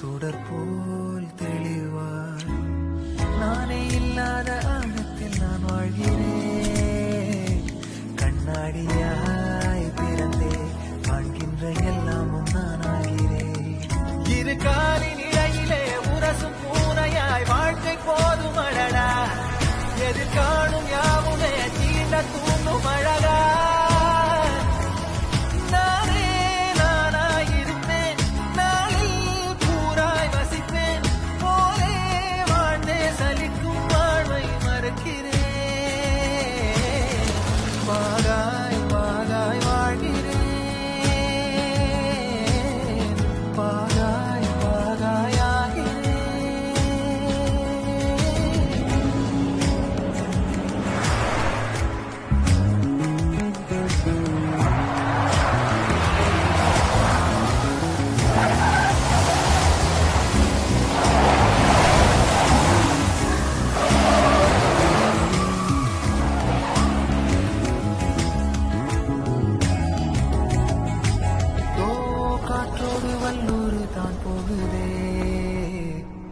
சுடற்போல் தெளிவாய் நானே இல்லாத ஆழத்தில் நான் வாழ்கிறேன். கண்ணாடியாய் பிறந்தே காண்கின்ற எல்லாமும் நான் ஆகிறேன். இரு காலின் இடையிலே உரசும் பூனையாய் வாழ்க்கை போதும் அழகா. எது காணும் யாவுமே தீண்ட தூண்டும் அழகா.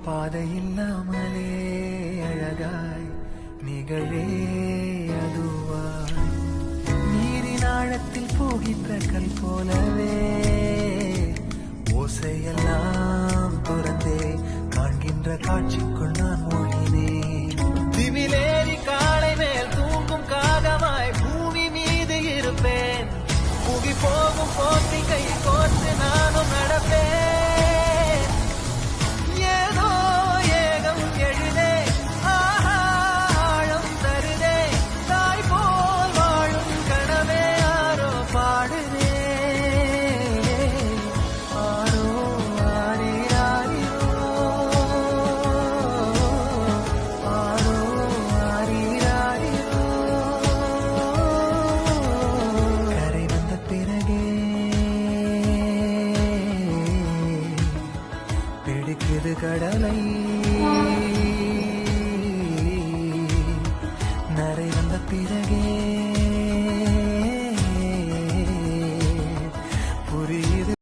பாதை இல்லாமலே அழகாய் நிகழே அதுவாய் நீரின் ஆழத்தில் போகின்ற கல் போலவே ஓசையெல்லாம் துறந்தே காண்கின்ற காட்சிக்குள் நான் மூழ்கினேன். திமிலேறி காலை மேல் தூங்கும் காகமாய் பூமி மீது இருப்பேன். புகி போகும் போற்றி கை கோர்த்து நானும் நடப்பேன். பிடிக்குது கடலை நரை வந்த பிற